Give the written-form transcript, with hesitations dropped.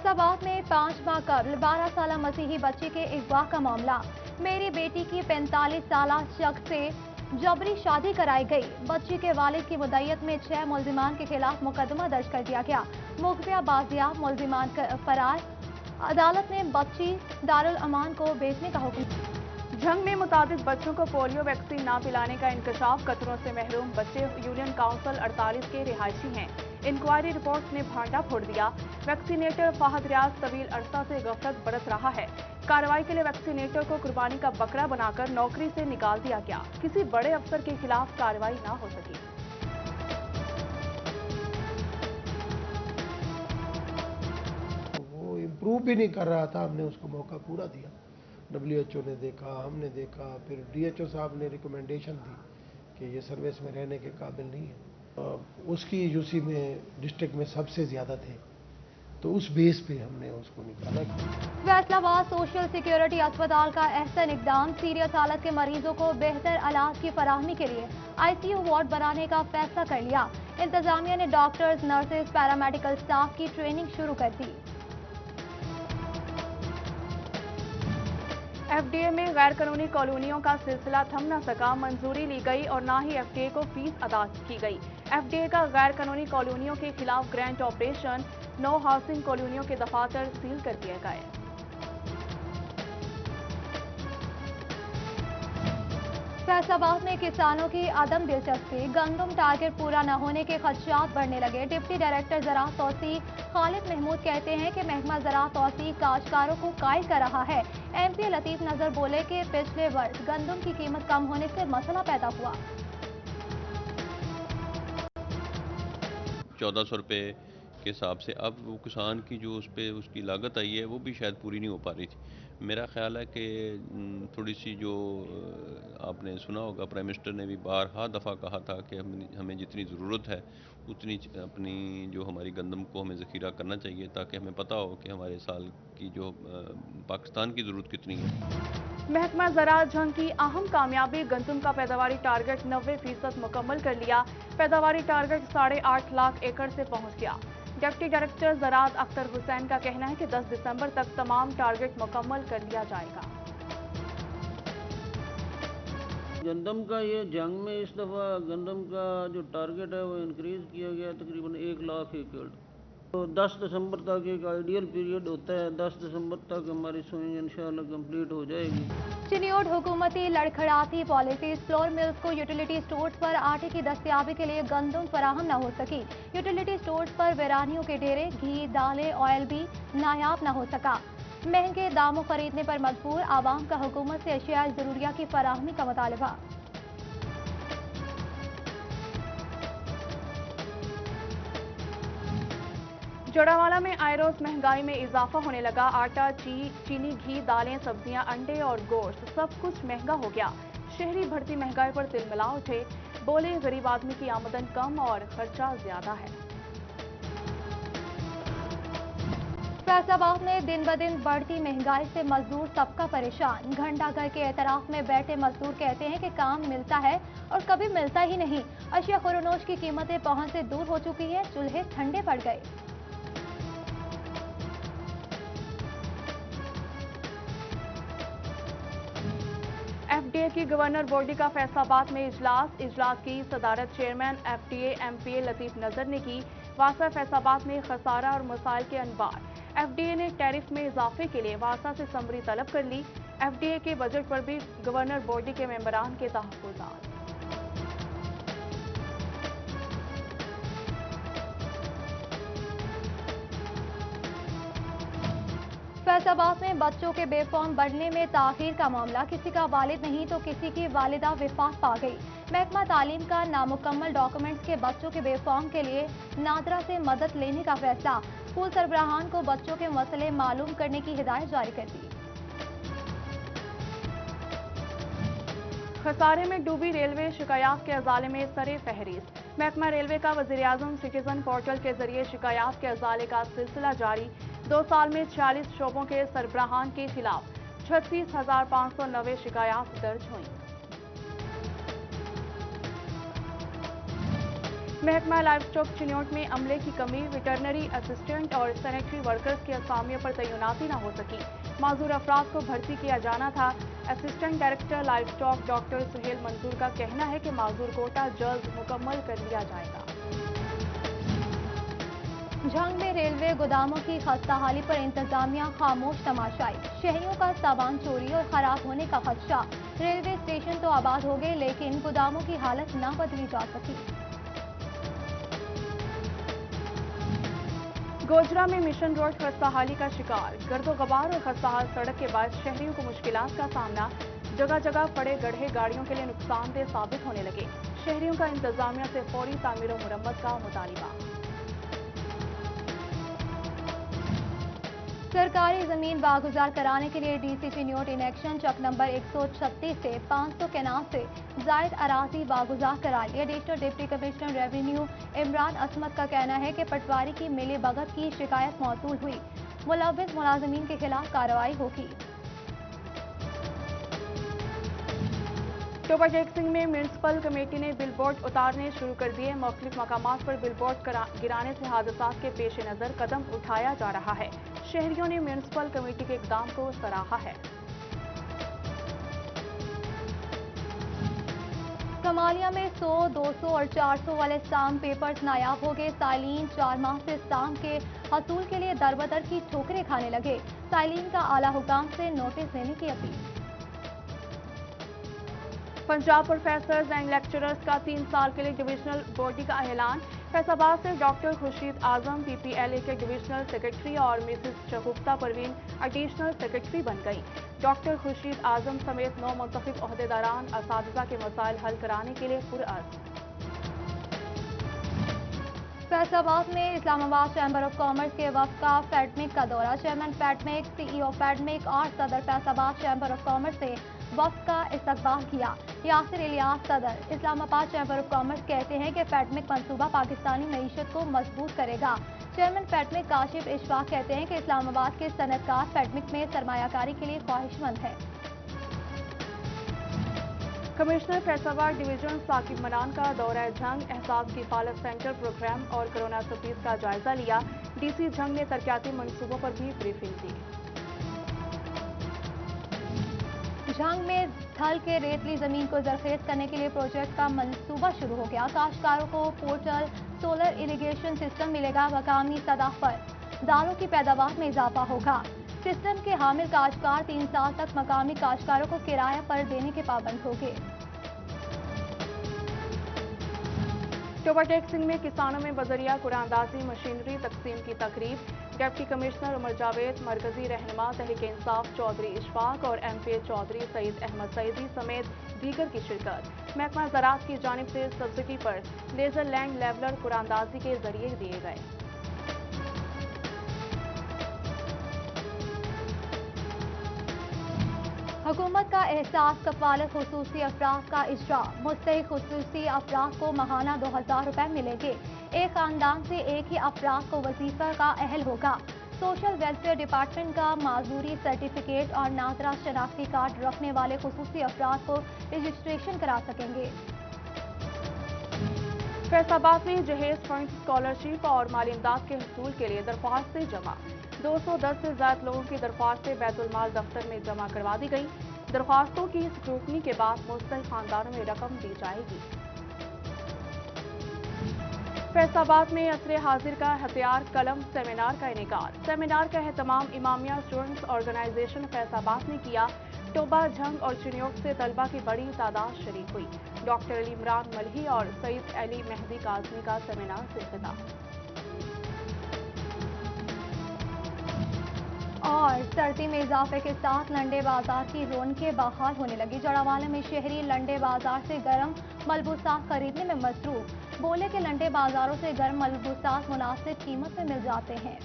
फैसलाबाद में 5 माह कबल 12 साल मसीही बच्ची के अगवा का मामला। मेरी बेटी की 45 साल शख्स से जबरी शादी कराई गई। बच्ची के वालिद की मुद्दत में 6 मुलजिमान के खिलाफ मुकदमा दर्ज कर दिया गया। मुखबिया बाजियाब, मुलजिमान फरार। अदालत ने बच्ची दारुल अमान को बेचने का हुक्म। जंग में मुतादिद बच्चों को पोलियो वैक्सीन ना पिलाने का इंकशाफ, खतरों से महरूम बच्चे यूनियन काउंसिल 48 के रिहायशी हैं। इंक्वायरी रिपोर्ट ने भांडा फोड़ दिया। वैक्सीनेटर फहद रियाज तवील अरसा से गफलत बरत रहा है। कार्रवाई के लिए वैक्सीनेटर को कुर्बानी का बकरा बनाकर नौकरी से निकाल दिया गया। किसी बड़े अफसर के खिलाफ कार्रवाई ना हो सकी। वो इम्प्रूव भी नहीं कर रहा था, हमने उसको मौका पूरा दिया। WHO ने देखा, हमने देखा, फिर DHO साहब ने रिकमेंडेशन दी कि ये सर्विस में रहने के काबिल नहीं है। उसकी यूसी में डिस्ट्रिक्ट में सबसे ज़्यादा थे, तो उस बेस पे हमने उसको निकाला। फैसलाबाद सोशल सिक्योरिटी अस्पताल का अहसन इकदाम। सीरियस हालत के मरीजों को बेहतर इलाज की फराहमी के लिए ICU वार्ड बनाने का फैसला कर लिया। इंतजामिया ने डॉक्टर्स, नर्सेज, पैरामेडिकल स्टाफ की ट्रेनिंग शुरू कर दी। FDA में गैर कानूनी कॉलोनियों का सिलसिला थम न सका। मंजूरी ली गई और ना ही FDA को फीस अदा की गई। FDA का गैर कानूनी कॉलोनियों के खिलाफ ग्रांट ऑपरेशन, 9 हाउसिंग कॉलोनियों के दफातर सील कर दिए गए। फैसलाबाद में किसानों की आदम दिलचस्पी। गंदम टारगेट पूरा न होने के खदशात बढ़ने लगे। डिप्टी डायरेक्टर ज़राअत तौसीक खालिद महमूद कहते हैं कि महकमा ज़राअत तौसीक काश्तकारों को कायल कर रहा है। MP लतीफ नजर बोले कि पिछले वर्ष गंदम की कीमत कम होने से मसला पैदा हुआ। 1400 रुपये के हिसाब से अब वो किसान की जो उस पर उसकी लागत आई है वो भी शायद पूरी नहीं हो पा रही थी। मेरा ख्याल है कि थोड़ी सी जो आपने सुना होगा, प्राइम मिनिस्टर ने भी बारहा दफ़ा कहा था कि हमें जितनी ज़रूरत है उतनी अपनी जो हमारी गंदम को हमें ज़ख़ीरा करना चाहिए, ताकि हमें पता हो कि हमारे साल की जो पाकिस्तान की ज़रूरत कितनी है। महकमा ज़राअत जंग की अहम कामयाबी, गंदम का पैदावारी टारगेट 90% मुकम्मल कर लिया। पैदावारी टारगेट 8.5 लाख एकड़ से पहुंच गया। डिप्टी डायरेक्टर ज़राअत अख्तर हुसैन का कहना है कि 10 दिसंबर तक तमाम टारगेट मुकम्मल कर लिया जाएगा। गंदम का ये जंग में इस दफ़ा गंदम का जो टारगेट है वो इंक्रीज़ किया गया तकरीबन 1 लाख एकड़। तो 10 दिसंबर तक एक आइडियल पीरियड होता है। 10 दिसंबर तक हमारी सोइंग इंशाल्लाह कंप्लीट हो जाएगी। चिन्योट हुकूमती लड़खड़ाती पॉलिसीज। फ्लोर मिल्स को यूटिलिटी स्टोर्स पर आटे की दस्तयाबी के लिए गंदम फराहम न हो सकी। यूटिलिटी स्टोर्स पर वीरानियों के डेरे, घी, दालें, ऑयल भी नायाब न हो सका। महंगे दामों खरीदने पर मजबूर आवाम का हुकूमत से अशिया जरूरिया की फराहमी का मुतालबा। जोड़ावाला में आए रोज महंगाई में इजाफा होने लगा। आटा, चीनी, घी, दालें, सब्जियां, अंडे और गोश्त सब कुछ महंगा हो गया। शहरी बढ़ती महंगाई पर तिलमिला उठे। बोले गरीब आदमी की आमदन कम और खर्चा ज्यादा है। फैसलाबाद में दिन ब दिन बढ़ती महंगाई से मजदूर तबका परेशान। घंटाघर के एतराफ में बैठे मजदूर कहते हैं कि काम मिलता है और कभी मिलता ही नहीं। अशिया खुरनोश की कीमतें पहुंच से दूर हो चुकी है। चूल्हे ठंडे पड़ गए। FDA की गवर्नर बॉडी का फैसलाबाद में इजलास की सदारत चेयरमैन FDA MPA लतीफ नजर ने की। वासा फैसलाबाद में खसारा और मसाइल के अनबार। FDA ने टैरिफ में इजाफे के लिए वासा से समरी तलब कर ली। FDA के बजट पर भी गवर्नर बॉडी के मेंबरान के तहफ़्फ़ुज़ात। फैसलाबाद में बच्चों के बेफॉर्म बढ़ने में ताखीर का मामला। किसी का वालिद नहीं तो किसी की वालिदा विफात पा गई। महकमा तालीम का नामुकम्मल डॉक्यूमेंट्स के बच्चों के बेफॉर्म के लिए नादरा से मदद लेने का फैसला। स्कूल सरबराहान को बच्चों के मसले मालूम करने की हिदायत जारी कर दी। खसारे में डूबी रेलवे, शिकायत के अजाले में सरे फहरिस्त। महकमा रेलवे का वज़ीर-ए-आज़म सिटीजन पोर्टल के जरिए शिकायत के अजाले का सिलसिला जारी। 2 साल में 46 शोबों के सरबराहान के खिलाफ 36,590 शिकायत दर्ज हुई। महकमा लाइव स्टॉक चिन्योट में अमले की कमी, वेटरनरी असिस्टेंट और सैनिटरी वर्कर्स की असामियों पर तैनाती न हो सकी। माजूर अफराद को भर्ती किया जाना था। Assistant director livestock doctor Suhail Mansoor का कहना है कि माजूर कोटा जल्द मुकम्मल कर लिया जाएगा। झंग में रेलवे गोदामों की खस्ताहाली पर इंतजामिया खामोश तमाशाई। शहरियों का सामान चोरी और खराब होने का खदशा। रेलवे स्टेशन तो आबाद हो गए लेकिन गोदामों की हालत न बदली जा सकी। गोजरा में मिशन रोड खस्ताहाली का शिकार। गर्दो गबार और खस्ताहाल सड़क के बाद शहरियों को मुश्किलात का सामना। जगह जगह पड़े गड्ढे गाड़ियों के लिए नुकसानदेह साबित होने लगे। शहरियों का इंतजामिया से फौरी तामीर और मुरम्मत का मुतालिबा। सरकारी जमीन बागुजार कराने के लिए DC Chiniot in action Chak number 136 से 500 केनाल से जायद अराजी बागुजार कराई। Additional deputy commissioner revenue Imran Asmat का कहना है कि पटवारी की मिली भगत की शिकायत मौसूल हुई। मुलव्विस मुलाजिमीन के खिलाफ कार्रवाई होगी। टोबा टेक्सिंग में म्यूनिसिपल कमेटी ने बिलबोर्ड उतारने शुरू कर दिए। मुख्तलिफ मकामात पर बिलबोर्ड गिराने से हादसात के पेश नज़र कदम उठाया जा रहा है। शहरियों ने म्यूनिसिपल कमेटी के इक़दाम को सराहा है। कमालिया में 100, 200 और 400 वाले स्टाम्प पेपर्स नायाब हो गए। साइलिन 4 माह से स्टाम्प के हसूल के लिए दरबदर की ठोकरें खाने लगे। साइलिन का आला हुकाम से नोटिस देने की appeal. Punjab professors and lecturers का 3 साल के लिए डिविजनल बॉडी का ऐलान। फैसलाबाद से डॉक्टर खुर्शीद आजम PPLA के डिविजनल सेक्रेटरी और मिसेस शगुफ्ता परवीन एडिशनल सेक्रेटरी बन गई। डॉक्टर खुर्शीद आजम समेत 9 मुंतखब ओहदेदारान असातिज़ा के मसाइल हल कराने के लिए पुरअज़्म। फैसलाबाद में इस्लामाबाद चैम्बर ऑफ कॉमर्स के वफ्द का फैडमिक का दौरा। चेयरमैन फैडमिक, CEO फैडमिक और सदर फैसलाबाद चैम्बर ऑफ कॉमर्स से वफ्द का इस्तकबाल किया। यासिर इलियास सदर इस्लामाबाद चैम्बर ऑफ कॉमर्स कहते हैं कि फैडमिक मंसूबा पाकिस्तानी मईशत को मजबूत करेगा। चेयरमैन फैडमिक काशिफ इशफाक कहते हैं कि इस्लामाबाद के सनतकार फैडमिक में सरमायाकारी के लिए ख्वाहिशमंद है। कमिश्नर फैसलाबाद डिवीजन साकिब मनान का दौरा झंग, एहसास किफालत सेंटर प्रोग्राम और कोरोना तफीज का जायजा लिया। DC झंग ने तरक्याती मंसूबों पर भी ब्रीफिंग दी। झंग में थल के रेतली जमीन को जरखेज करने के लिए प्रोजेक्ट का मंसूबा शुरू हो गया। काश्तकारों को पोर्टल सोलर इरिगेशन सिस्टम मिलेगा। मकामी सतह पर दालों की पैदावार में इजाफा होगा। सिस्टम के हामिल काश्तकार 3 साल तक मकामी काश्तकारों को किराया पर देने के पाबंद होंगे। टोबा टेक्सिंग में किसानों में बजरिया कुरानदाजी मशीनरी तकसीम की तकरीब। डिप्टी कमिश्नर उमर जावेद, मरकजी रहनुमा तहरीक इंसाफ चौधरी इशफाक और MPA चौधरी सईद अहमद सईदी समेत दीगर की शिरकत। महकमा ज़राअत की जानिब से सब्सिडी पर लेजर लैंड लेवलर कुरानदाजी के जरिए दिए गए। हुकूमत का एहसास कफालत खुसूसी अफराद का इजरा। मुस्तहिक खुसूसी अफराद को माहाना 2000 रुपए मिलेंगे। एक खानदान से एक ही अफराद को वजीफा का अहल होगा। सोशल वेलफेयर डिपार्टमेंट का माजूरी सर्टिफिकेट और नाजरा शनाख्ती कार्ड रखने वाले खुसूसी अफराद को रजिस्ट्रेशन करा सकेंगे। फैसलाबाद में जहेज फंड स्कॉलरशिप और माली इमदाद के हसूल के लिए दरख्वास्तें जमा। 210 से ज्यादा लोगों की दरख्वास्तें बैतुल माल दफ्तर में जमा करवा दी गई। दरख्वास्तों की स्क्रूटनी के बाद मुस्तहिक खानदानों में रकम दी जाएगी। फैसलाबाद में असरे हाजिर का हथियार कलम सेमिनार का इनेकाद। सेमिनार का एहतमाम इमामिया स्टूडेंट्स ऑर्गेनाइजेशन फैसलाबाद ने किया। टोबा, झंग और चिन्योट से तलबा की बड़ी तादाद शरीक हुई। डॉक्टर अली इमरान मलही और सईद अली मेहदी काज़मी का सेमिनार से खिताब। और सर्दी में इजाफे के साथ लंडे बाजार की रौनकें बहाल होने लगी। जड़ावाले में शहरी लंडे बाजार से गर्म मलबूसात खरीदने में मसरूफ। बोले कि लंडे बाजारों से गर्म मलबूसात मुनासिब कीमत में मिल जाते हैं।